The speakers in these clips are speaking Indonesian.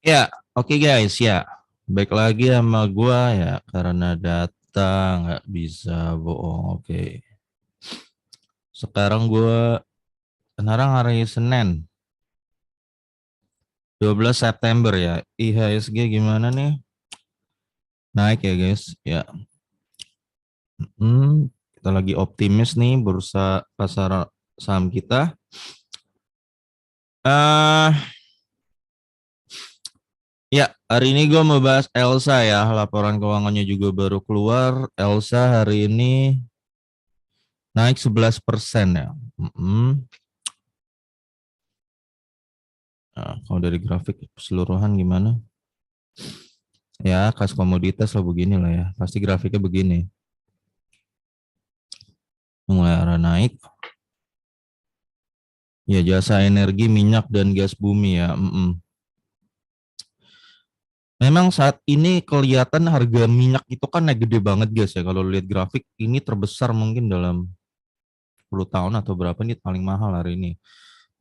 Ya, oke guys, ya. Baik lagi sama gua ya, karena data nggak bisa bohong. Oke. Sekarang hari Senin, 12 September ya. IHSG gimana nih? Naik ya guys. Ya. Kita lagi optimis nih bursa pasar saham kita. eh Ya, hari ini gue mau bahas Elsa ya. Laporan keuangannya juga baru keluar. Elsa hari ini naik 11% ya. Mm-mm. Nah, kalau dari grafik keseluruhan gimana? Ya, kas komoditas lah begini lah ya. Pasti grafiknya begini. Mulai arah naik. Ya, jasa energi, minyak, dan gas bumi ya. Memang saat ini kelihatan harga minyak itu kan naik gede banget guys ya. Kalau lihat grafik ini terbesar mungkin dalam 10 tahun atau berapa nih paling mahal hari ini.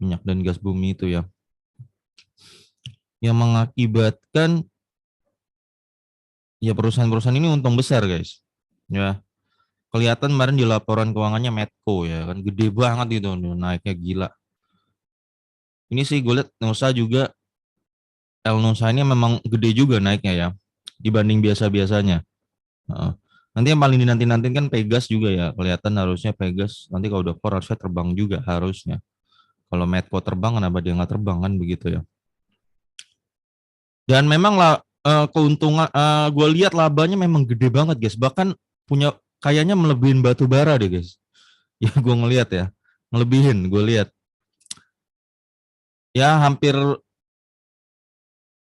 Minyak dan gas bumi itu ya. Yang mengakibatkan ya perusahaan-perusahaan ini untung besar guys. Ya, kelihatan kemarin di laporan keuangannya Medco ya kan gede banget itu naiknya gila. Ini sih gue lihat Nusa juga, El Nusa ini memang gede juga naiknya ya dibanding biasa-biasanya. Nanti yang paling dinanti-nanti kan Pegas juga ya, kelihatan harusnya Pegas nanti kalau udah core harusnya terbang juga harusnya. Kalau Medco terbang kenapa dia nggak terbang kan begitu ya. Dan memang lah keuntungan gue lihat labanya memang gede banget guys, bahkan punya kayaknya melebihin batu bara deh guys. Ya gue ngelihat ya, ngelebihin gue lihat. Ya hampir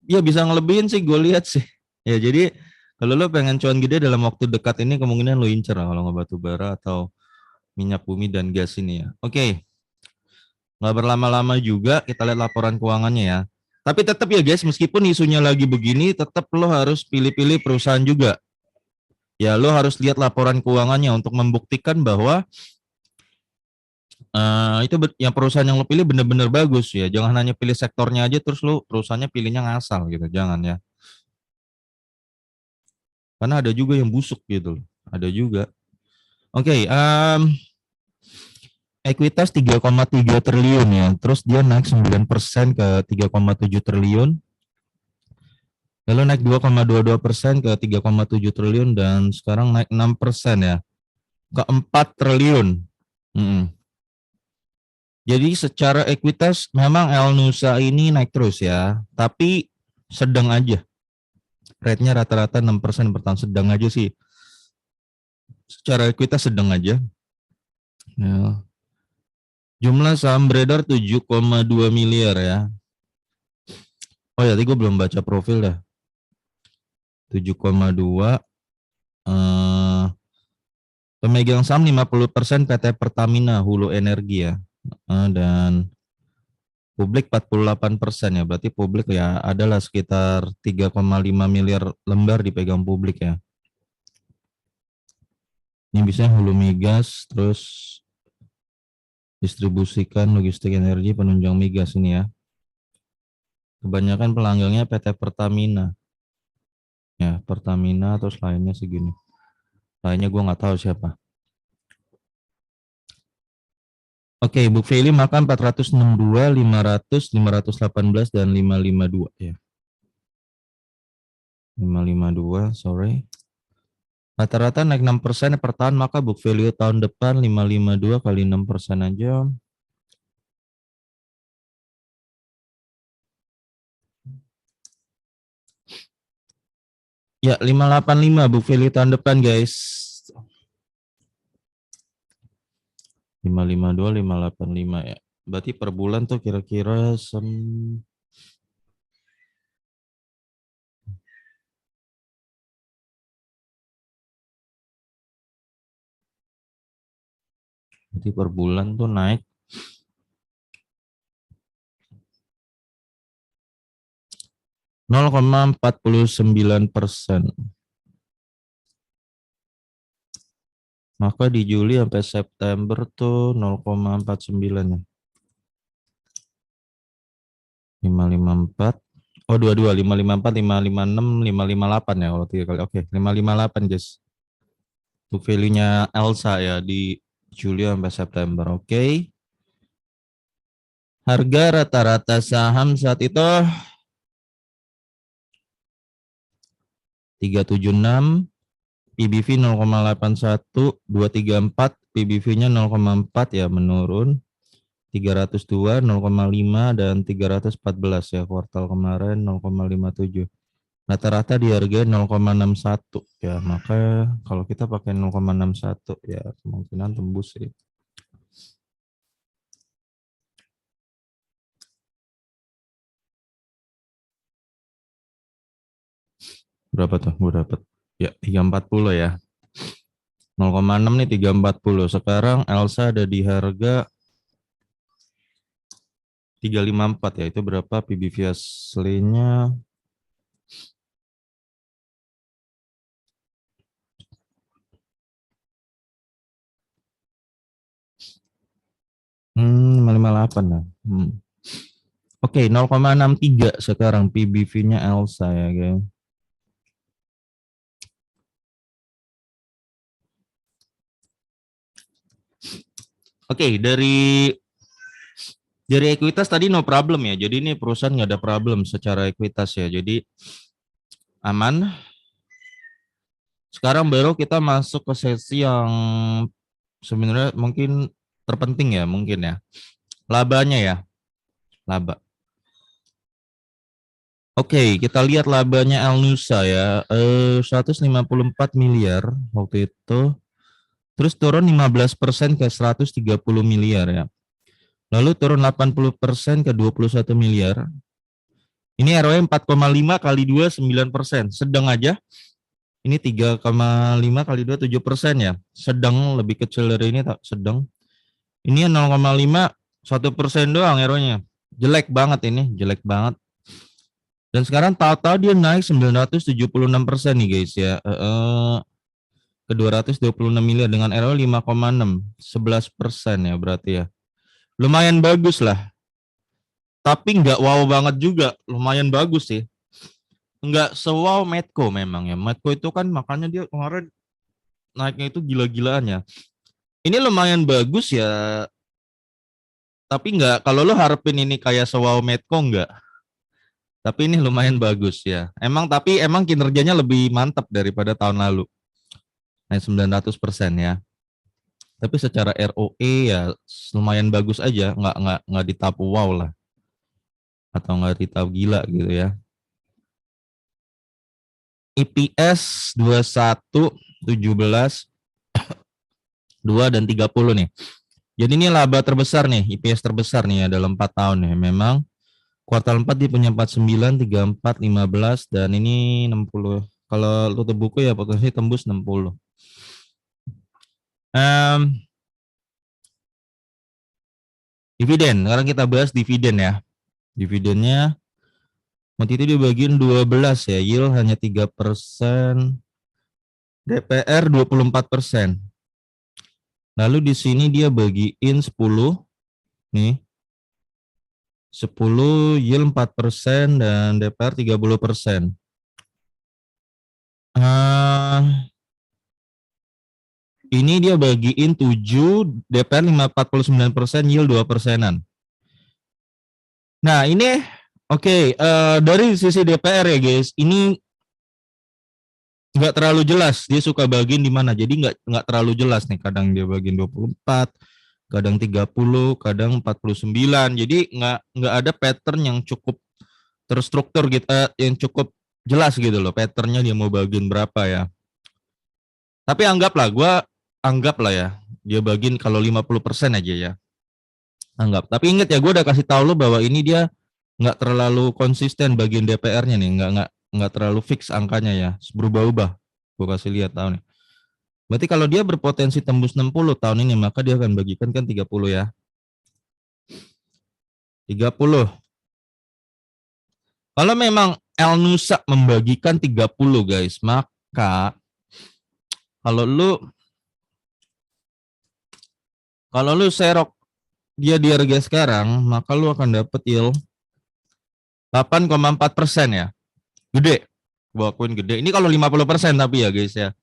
ya bisa ngelebihin sih gue lihat sih. Ya jadi kalau lo pengen cuan gede dalam waktu dekat ini kemungkinan lo incer lah kalau nggak batu bara atau minyak bumi dan gas ini ya. Oke, nggak berlama-lama juga kita lihat laporan keuangannya ya. Tapi tetap ya guys, meskipun isunya lagi begini, tetap lo harus pilih-pilih perusahaan juga. Ya lo harus lihat laporan keuangannya untuk membuktikan bahwa itu yang perusahaan yang lo pilih benar-benar bagus ya. Jangan hanya pilih sektornya aja terus lo perusahaannya pilihnya ngasal gitu. Jangan ya. Karena ada juga yang busuk gitu loh. Ada juga. Oke, ekuitas 3,3 triliun ya. Terus dia naik 9% ke 3,7 triliun. Lalu naik 2,22% ke 3,7 triliun dan sekarang naik 6% ya ke 4 triliun. Mm-mm. Jadi secara ekuitas memang El Nusa ini naik terus ya, tapi sedang aja. Rate-nya rata-rata 6% per tahun, sedang aja sih. Secara ekuitas sedang aja. Ya. Jumlah saham beredar 7,2 miliar ya. Oh ya, tadi gue belum baca profil dah. 7,2. Eh, Pemegang saham 50% PT Pertamina Hulu Energi ya. Dan publik 48% ya. Berarti publik ya adalah sekitar 3,5 miliar lembar dipegang publik ya. Ini bisa hulu migas, terus distribusikan logistik energi penunjang migas ini ya. Kebanyakan pelanggannya PT Pertamina. Ya, Pertamina terus lainnya segini. Lainnya gue nggak tahu siapa. Oke, book value maka 462, 500, 518 dan 552 ya. 552, sorry. Rata-rata naik 6% per tahun, maka book value tahun depan 552 kali 6% aja. Ya, 585 book value tahun depan, guys. 552, 585 ya. Berarti per bulan tuh kira-kira berarti per bulan tuh naik 0,49%. Maka di Juli sampai September tuh 0,49 ya. 554. Oh, 22, 554, 556, 558 ya kalau 3 kali. Oke, 558 guys. Book value-nya Elsa ya di Juli sampai September. Oke. Harga rata-rata saham saat itu 376, PBV 0,81, 234, PBV-nya 0,4 ya menurun. 302, 0,5 dan 314 ya kuartal kemarin 0,57. Rata-rata di harga 0,61 ya, maka kalau kita pakai 0,61 ya kemungkinan tembus sih. Berapa tuh? Gue dapet ya 340 ya. 0,6 nih 340. Sekarang Elsa ada di harga 354 ya. Itu berapa PBV aslinya? Hmm, 558 lah. Oke, 0,63 sekarang PBV-nya Elsa ya, guys. Oke, dari ekuitas tadi no problem ya. Jadi ini perusahaan nggak ada problem secara ekuitas ya. Jadi aman. Sekarang baru kita masuk ke sesi yang sebenarnya mungkin terpenting ya, mungkin ya. Labanya ya, laba. Oke, kita lihat labanya Alnusa ya. 154 miliar waktu itu. Terus turun 15% ke 130 miliar ya. Lalu turun 80% ke 21 miliar. Ini ROE 4,5 kali 2 9%. Sedang aja. Ini 3,5 kali 2 7% ya. Sedang, lebih kecil dari ini tak sedang. Ini 0,5 1% doang ROE-nya. Jelek banget ini, jelek banget. Dan sekarang tahu-tahu dia naik 976% nih guys ya. Ke 226 miliar dengan ROE 5,6, 11% ya berarti ya. Lumayan bagus lah. Tapi nggak wow banget juga, lumayan bagus sih. Nggak sewow Medco memang ya. Medco itu kan makanya dia kemarin naiknya itu gila-gilaan ya. Ini lumayan bagus ya, tapi nggak, kalau lo harapin ini kayak sewow Medco nggak. Tapi ini lumayan bagus ya. Tapi emang kinerjanya lebih mantap daripada tahun lalu. Naik 900% ya. Tapi secara ROE ya lumayan bagus aja, nggak di tahap wow lah atau nggak di tahap gila gitu ya. EPS 21, 17, 2 dan 30 nih. Jadi ini laba terbesar nih, EPS terbesar nih ya dalam 4 tahun nih. Memang kuartal 4 dia punya 49, 34, 15 dan ini 60. Kalau lu buku ya potensi tembus 60. Dividen, sekarang kita bahas dividen ya. Dividennya waktu itu dibagiin 12 ya, yield hanya 3%, DPR 24%. Lalu di sini dia bagiin 10 nih. 10 yield 4% dan DPR 30%. Ini dia bagiin 7, DPR 49%, yield 2%. Nah, ini oke, dari sisi DPR ya guys, ini nggak terlalu jelas dia suka bagiin di mana. Jadi nggak terlalu jelas nih. Kadang dia bagiin 24, kadang 30, kadang 49. Jadi nggak ada pattern yang cukup terstruktur gitu, yang cukup jelas gitu loh. Patternnya dia mau bagiin berapa ya. Tapi anggaplah ya, dia bagiin kalau 50% aja ya. Anggap. Tapi ingat ya, gue udah kasih tahu lo bahwa ini dia nggak terlalu konsisten bagian DPR-nya nih, nggak terlalu fix angkanya ya, berubah-ubah. Gue kasih lihat tahu nih. Berarti kalau dia berpotensi tembus 60 tahun ini, maka dia akan bagikan kan 30 ya. 30. Kalau memang El Nusa membagikan 30 guys, maka kalau lu serok dia di harga sekarang, maka lu akan dapet yield 8,4% ya. Gede. Gua akuin gede. Ini kalau 50% tapi ya guys ya.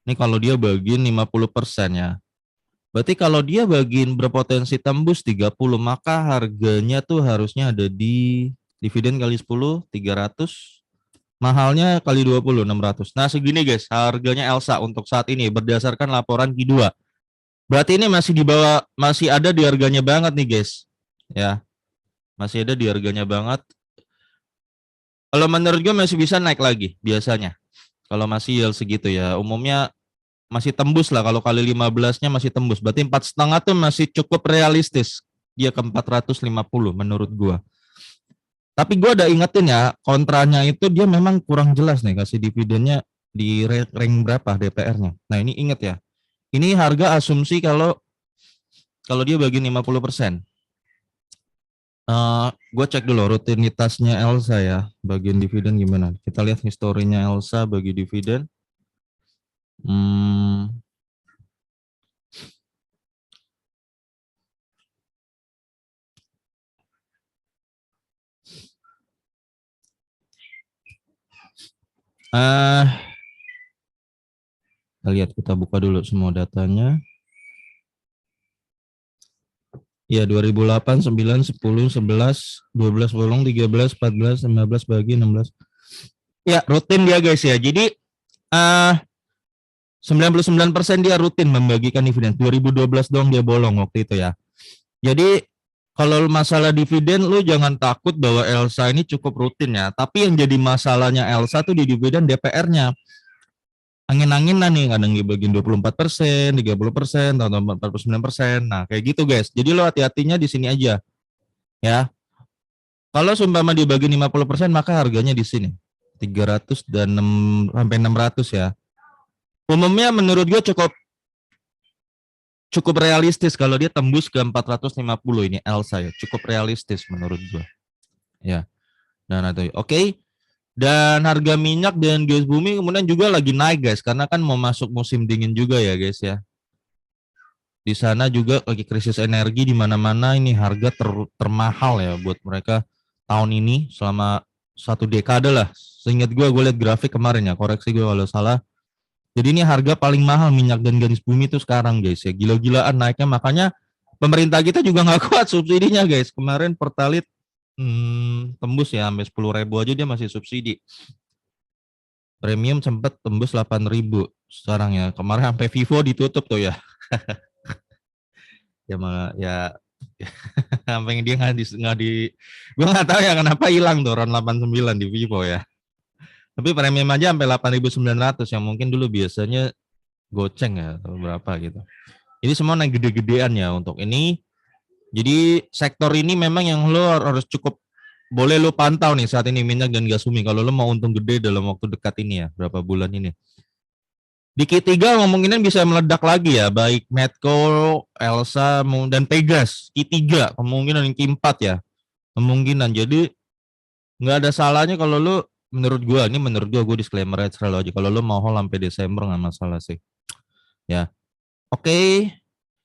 Ini kalau dia bagiin 50% ya. Berarti kalau dia bagiin berpotensi tembus 30, maka harganya tuh harusnya ada di dividen kali 10, 300. Mahalnya kali 20, 600. Nah segini guys, harganya Elsa untuk saat ini berdasarkan laporan Q2. Berarti ini masih di bawah, masih ada di harganya banget nih guys. Ya, masih ada di harganya banget. Kalau menurut gue masih bisa naik lagi biasanya. Kalau masih yield segitu ya, umumnya masih tembus lah. Kalau kali 15-nya masih tembus. Berarti 4,5 tuh masih cukup realistis. Dia ke 450 menurut gue. Tapi gue ada ingetin ya, kontranya itu dia memang kurang jelas nih kasih dividennya di rank berapa DPR-nya. Nah ini inget ya, ini harga asumsi kalau dia bagi 50%. Gue cek dulu rutinitasnya Elsa ya, bagian dividen gimana. Kita lihat historinya Elsa bagi dividen. Kita lihat, kita buka dulu semua datanya. Ya 2008, 9, 10, 11, 12 bolong, 13, 14, 15 bagi 16. Ya rutin dia guys ya. Jadi 99% dia rutin membagikan dividen. 2012 dong dia bolong waktu itu ya. Jadi kalau masalah dividen lu jangan takut bahwa Elsa ini cukup rutin ya. Tapi yang jadi masalahnya Elsa tuh di dividen DPR-nya. Angin-anginan nih, kadang dibagiin 24%, 30%, atau 49%. Nah, kayak gitu guys. Jadi lo hati-hatinya di sini aja. Ya. Kalau sumpama dibagi 50%, maka harganya di sini. 300 dan 6 sampai 600 ya. Umumnya menurut gue cukup realistis kalau dia tembus ke 450 ini Elsa ya. Cukup realistis menurut gue. Ya. Dan itu oke. Dan harga minyak dan gas bumi kemudian juga lagi naik guys, karena kan mau masuk musim dingin juga ya guys ya. Di sana juga lagi krisis energi di mana-mana, ini harga termahal ya buat mereka tahun ini selama 1 dekade lah. Seingat gue lihat grafik kemarin ya, koreksi gue kalau salah. Jadi ini harga paling mahal minyak dan gas bumi itu sekarang guys ya, gila-gilaan naiknya, makanya pemerintah kita juga nggak kuat subsidinya guys. Kemarin Pertalite tembus ya sampai 10.000 aja dia masih subsidi. Premium sempat tembus 8.000 sekarang ya. Kemarin sampai Vivo ditutup tuh ya. Ya malah ya sampai dia nggak di gue nggak tahu ya kenapa hilang tuh RON 89 di Vivo ya. Tapi premium aja sampai 8.900 yang mungkin dulu biasanya goceng ya atau berapa gitu. Jadi semua naik gede-gedean ya untuk ini. Jadi sektor ini memang yang lo harus cukup boleh lo pantau nih saat ini minyak dan gas bumi kalau lo mau untung gede dalam waktu dekat ini ya, berapa bulan ini. Di Q3 kemungkinan bisa meledak lagi ya, baik Medco, Elsa dan Pegas. Q3 kemungkinan Q4 ya, kemungkinan. Jadi nggak ada salahnya kalau lo, menurut gue disclaimer aja selalu aja, kalau lo mau hold sampai Desember nggak masalah sih. Ya, oke.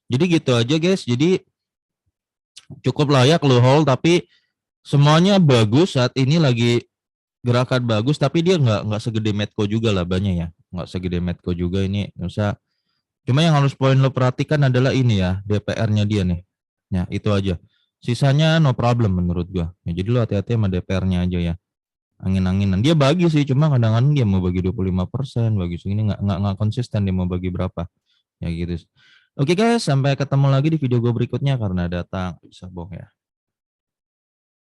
Jadi gitu aja guys. Jadi cukup layak lo hold, tapi semuanya bagus saat ini, lagi gerakan bagus, tapi dia nggak segede Medco juga lah banyak ya, nggak segede Medco juga ini usah. Cuma yang harus poin lo perhatikan adalah ini ya, DPR-nya dia nih. Ya itu aja. Sisanya no problem menurut gua. Ya, jadi lo hati-hati sama DPR-nya aja ya. Angin-anginan. Dia bagi sih, cuma kadang-kadang dia mau bagi 25%, bagi segini nggak konsisten dia mau bagi berapa. Ya gitu. Oke guys, sampai ketemu lagi di video gue berikutnya karena datang bisa bohong ya.